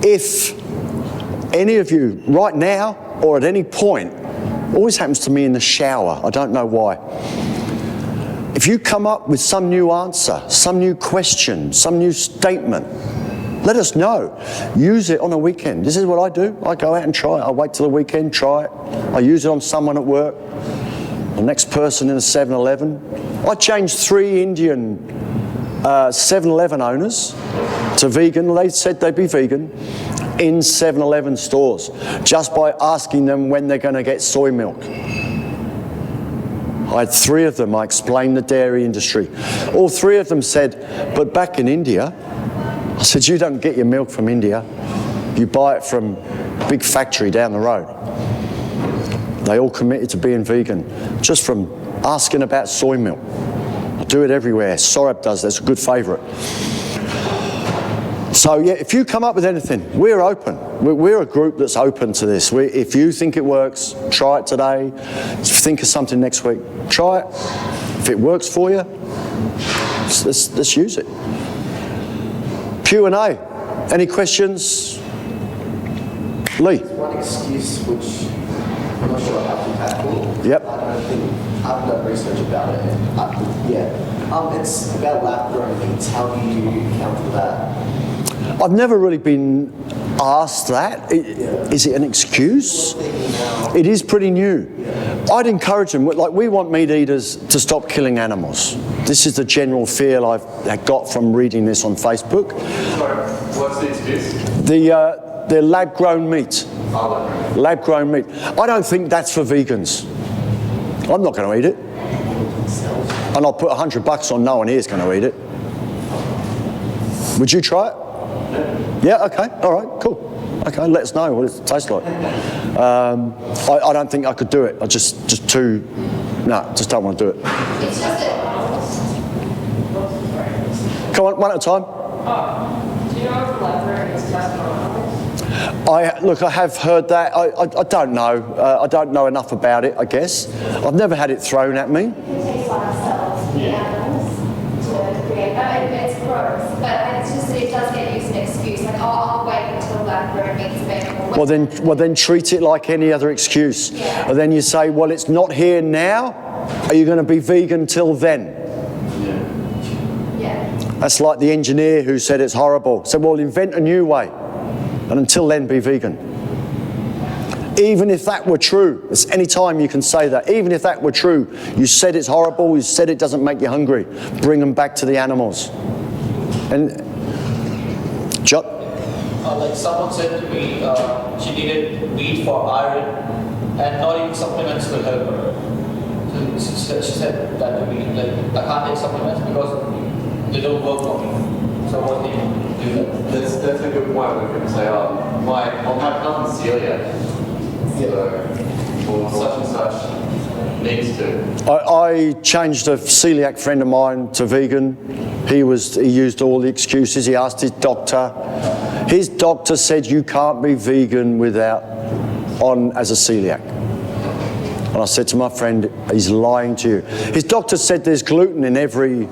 If any of you, right now or at any point, always happens to me in the shower, I don't know why. If you come up with some new answer, some new question, some new statement, let us know. Use it on a weekend. This is what I do. I go out and try it. I wait till the weekend, try it. I use it on someone at work, the next person in a 7-Eleven. I changed 3 Indian 7-Eleven owners to vegan. They said they'd be vegan in 7-Eleven stores just by asking them when they're going to get soy milk. I had 3 of them. I explained the dairy industry. All 3 of them said, but back in India, I said, you don't get your milk from India. You buy it from a big factory down the road. They all committed to being vegan just from asking about soy milk. I do it everywhere. Saurabh does. That's a good favourite. So yeah, if you come up with anything, we're open. We're a group that's open to this. If you think it works, try it today. Think of something next week. Try it. If it works for you, let's use it. Q&A. Any questions? Lee? There's one excuse which I'm not sure how to tackle. Yep. I haven't done research about it. It's about lab-grown meats. How do you counter that? I've never really been asked that. Is it an excuse? It is pretty new. I'd encourage them, like we want meat eaters to stop killing animals. This is the general feel I've got from reading this on Facebook. Sorry, what's the excuse? The lab-grown meat. Lab-grown meat. I don't think that's for vegans. I'm not going to eat it. And I'll put $100 on no one here is going to eat it. Would you try it? Yeah, okay, all right, cool. Okay, let us know what it tastes like. I don't think I could do it. I just don't want to do it. It's just a... Come on, one at a time. Do you know if lab-grown is tested on animals? Look, I have heard that. I don't know. I don't know enough about it, I guess. I've never had it thrown at me. It takes live cells from the animals to create... it's gross, but it's just that it does get used as an excuse. Like, I'll wait until lab-grown meat's available. Well, then treat it like any other excuse. Yeah. And then you say, well, it's not here now. Are you going to be vegan till then? Yeah. That's like the engineer who said it's horrible. Said, well, invent a new way. And until then, be vegan. Even if that were true, it's any time you can say that. Even if that were true, you said it's horrible, you said it doesn't make you hungry. Bring them back to the animals. And, like someone said to me, she needed wheat for iron, and not even supplements will help her. So she said that to me, like, I can't take supplements because they don't work for me. So what do you do that? That's a good point. We can say, my cousin's celiac, so such and such needs to. I changed a celiac friend of mine to vegan. He used all the excuses. He asked his doctor. His doctor said you can't be vegan as a celiac. And I said to my friend, he's lying to you. His doctor said there's gluten in every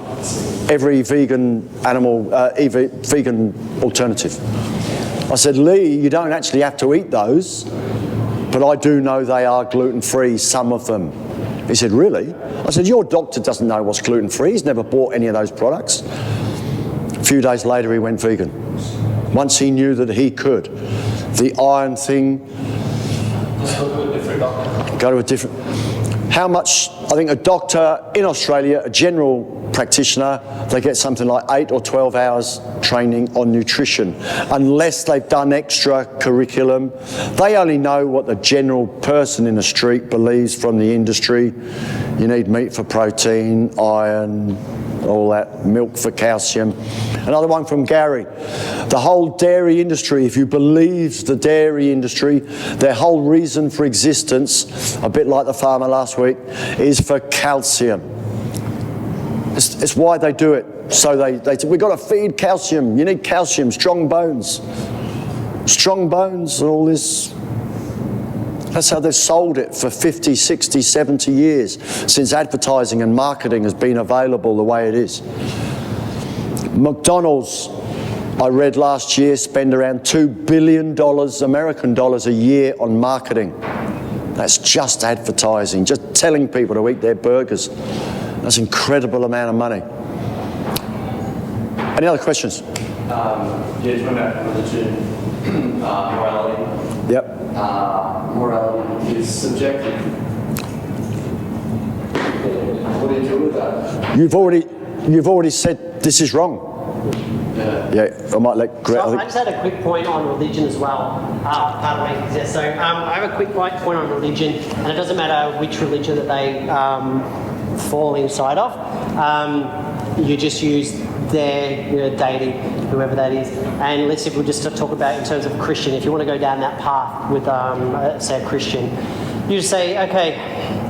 vegan vegan alternative. I said, Lee, you don't actually have to eat those, but I do know they are gluten-free, some of them. He said, really? I said, your doctor doesn't know what's gluten-free. He's never bought any of those products. A few days later, he went vegan. Once he knew that he could. The iron thing. Just go to a different doctor. Go to a different. How much? I think a doctor in Australia, a general practitioner, they get something like 8 or 12 hours training on nutrition, unless they've done extra curriculum. They only know what the general person in the street believes from the industry. You need meat for protein, iron, all that, milk for calcium. Another one from Gary. The whole dairy industry, if you believe the dairy industry, their whole reason for existence, a bit like the farmer last week, is for calcium. It's why they do it. So we've got to feed calcium. You need calcium, strong bones. Strong bones, all this. That's how they've sold it for 50, 60, 70 years, since advertising and marketing has been available the way it is. McDonald's I read last year spend around $2 billion American dollars a year on marketing. That's just advertising, just telling people to eat their burgers. That's an incredible amount of money. Any other questions? Yeah, talking about religion, morality. Yep. Morality is subjective. What do you do with that? You've already said this is wrong. Yeah, I might let Greg. So I just had a quick point on religion as well. Pardon me. Yeah, so I have a quick point on religion, and it doesn't matter which religion that they fall inside of. You just use their deity, whoever that is. And let's say if we just talk about in terms of Christian, if you want to go down that path with, say, a Christian, you just say, okay,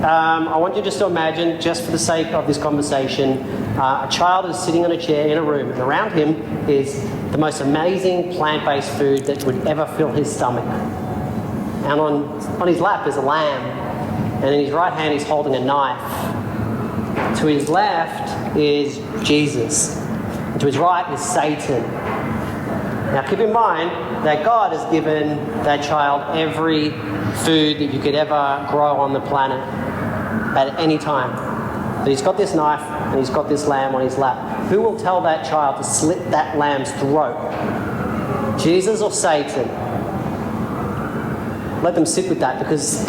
I want you just to imagine, just for the sake of this conversation, a child is sitting on a chair in a room, and around him is the most amazing plant-based food that would ever fill his stomach. And on his lap is a lamb, and in his right hand he's holding a knife. To his left is Jesus, and to his right is Satan. Now keep in mind that God has given that child every food that you could ever grow on the planet at any time. But he's got this knife and he's got this lamb on his lap. Who will tell that child to slit that lamb's throat? Jesus or Satan? Let them sit with that, because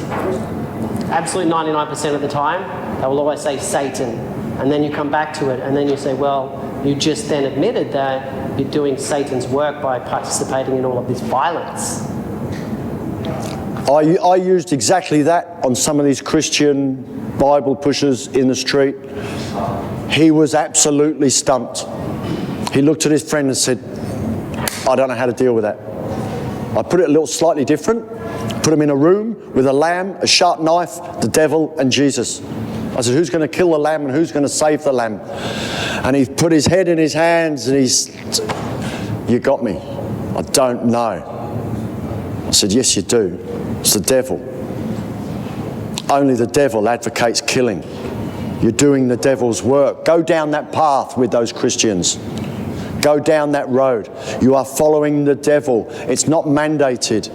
absolutely 99% of the time they will always say Satan. And then you come back to it and then you say, well, you just then admitted that you're doing Satan's work by participating in all of this violence. I used exactly that on some of these Christian Bible pushers in the street. He was absolutely stumped. He looked at his friend and said, I don't know how to deal with that. I put it a little slightly different. Put him in a room with a lamb, a sharp knife, the devil and Jesus. I said, who's going to kill the lamb and who's going to save the lamb? And he put his head in his hands and you got me. I don't know. I said, yes, you do. It's the devil. Only the devil advocates killing. You're doing the devil's work. Go down that path with those Christians. Go down that road. You are following the devil. It's not mandated.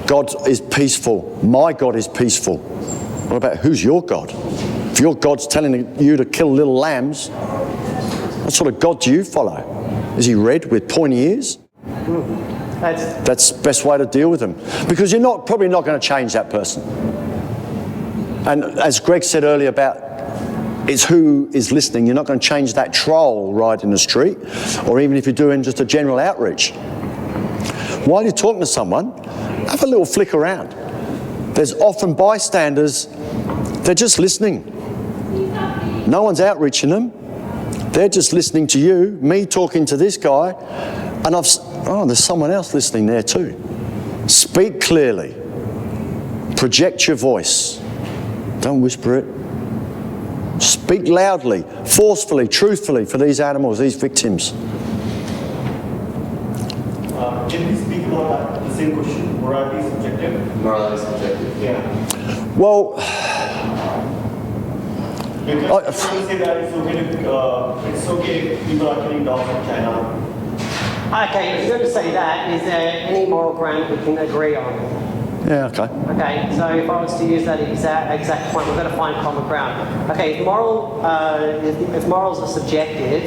God is peaceful. My God is peaceful. What about who's your God? If your God's telling you to kill little lambs, what sort of God do you follow? Is he red with pointy ears? That's the best way to deal with them. Because you're probably not going to change that person. And as Greg said earlier about it's who is listening, you're not going to change that troll right in the street, or even if you're doing just a general outreach. While you're talking to someone, have a little flick around. There's often bystanders, they're just listening. No one's outreaching them. They're just listening to you, me talking to this guy, and there's someone else listening there too. Speak clearly. Project your voice. Don't whisper it. Speak loudly, forcefully, truthfully for these animals, these victims. Can we speak about the same question? Morality is subjective? Morality is subjective. Yeah. Well, Because people say that it's okay if people are killing dogs in China. Okay, if you're going to say that, is there any moral ground we can agree on? yeah, okay. Okay, so if I was to use that exact point, we've got to find common ground. Okay, if morals are subjective,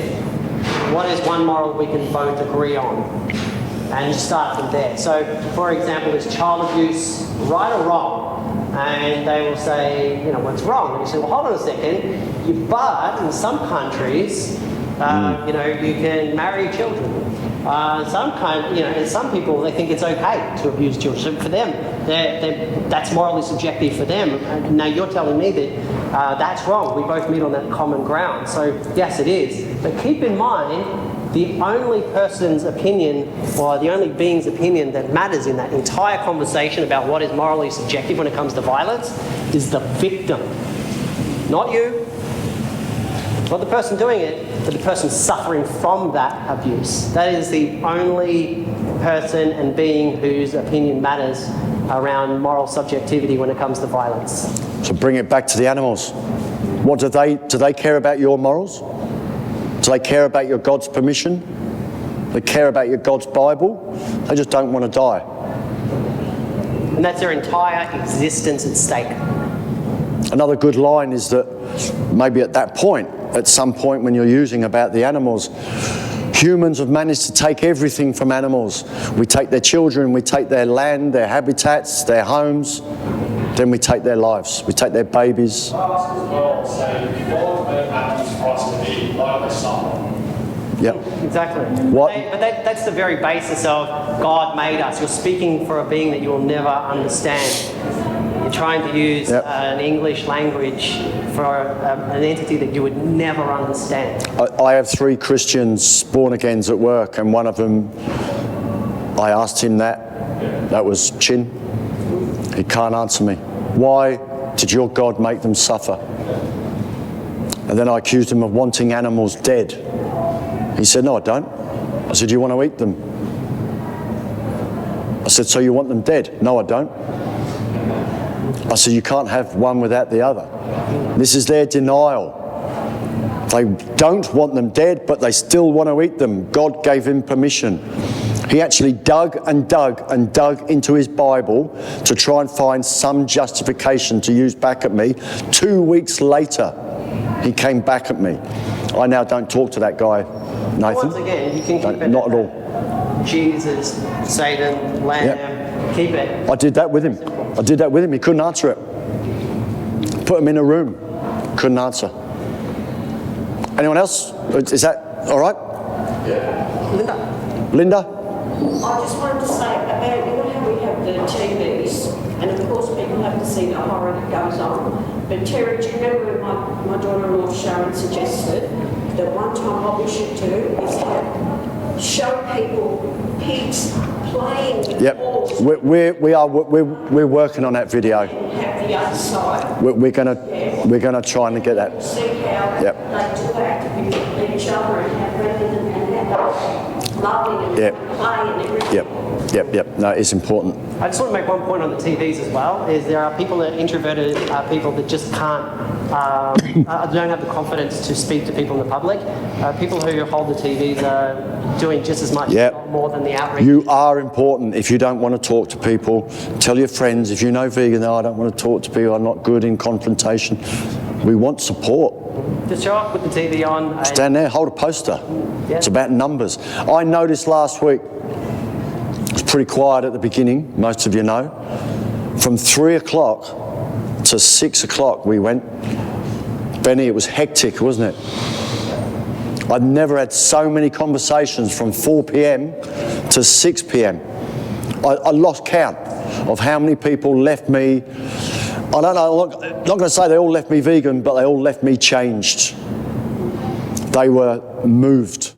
what is one moral we can both agree on? And start from there. So, for example, is child abuse right or wrong? And they will say, what's wrong? And you say, well, hold on a second. But in some countries, you can marry children. And some people, they think it's okay to abuse children. So for them, that's morally subjective for them. And now you're telling me that that's wrong. We both meet on that common ground. So yes, it is. But keep in mind, the only person's opinion, or the only being's opinion that matters in that entire conversation about what is morally subjective when it comes to violence is the victim. Not you. Not the person doing it, but the person suffering from that abuse. That is the only person and being whose opinion matters around moral subjectivity when it comes to violence. So bring it back to the animals. What do they care about your morals? Do they care about your God's permission? They care about your God's Bible. They just don't want to die. And that's their entire existence at stake. Another good line is that maybe at some point when you're using about the animals, humans have managed to take everything from animals. We take their children, we take their land, their habitats, their homes, then we take their lives, we take their babies. Ask as well, say, God made animals for us to be like the sun. Yep. Exactly. What? But that's the very basis of God made us. You're speaking for a being that you will never understand. You're trying to use an English language for an entity that you would never understand. I have 3 Christians, born-agains at work, and one of them, I asked him that was Chin. He can't answer me. Why did your God make them suffer? And then I accused him of wanting animals dead. He said, no, I don't. I said, you want to eat them? I said, so you want them dead? No, I don't. I said, you can't have one without the other. This is their denial. They don't want them dead, but they still want to eat them. God gave him permission. He actually dug and dug and dug into his Bible to try and find some justification to use back at me. 2 weeks later, he came back at me. I now don't talk to that guy, Nathan. Once again, you can keep it. Not at all. Jesus, Satan, Lamb, keep it. I did that with him. I did that with him. He couldn't answer it. Put him in a room. Couldn't answer. Anyone else? Is that all right? Linda. Linda? I just wanted to say about, you know how we have the TVs, and of course people have to see the horror that goes on. But Terry, do you remember my daughter-in-law Sharon suggested that one time what we should do is show people pigs playing with Yep. balls. We're working on that video. And have the other side. We're gonna try and get that. See how Yep. they do act with each other and have loving and Yep. play and everything. Yep. No, it's important. I just want to make one point on the TVs as well, is there are people that are introverted, people that just can't, don't have the confidence to speak to people in the public. People who hold the TVs are doing just as much, if not more than the outreach. You are important. If you don't want to talk to people, tell your friends. If you know vegan, I don't want to talk to people, I'm not good in confrontation. We want support. Just show up with the TV on. And Stand there, hold a poster. Yeah. It's about numbers. I noticed last week, it was pretty quiet at the beginning, most of you know. From 3 o'clock to 6 o'clock we went. Benny, it was hectic, wasn't it? I've never had so many conversations from 4 p.m. to 6 p.m. I lost count of how many people left me. I don't know, I'm not going to say they all left me vegan, but they all left me changed. They were moved.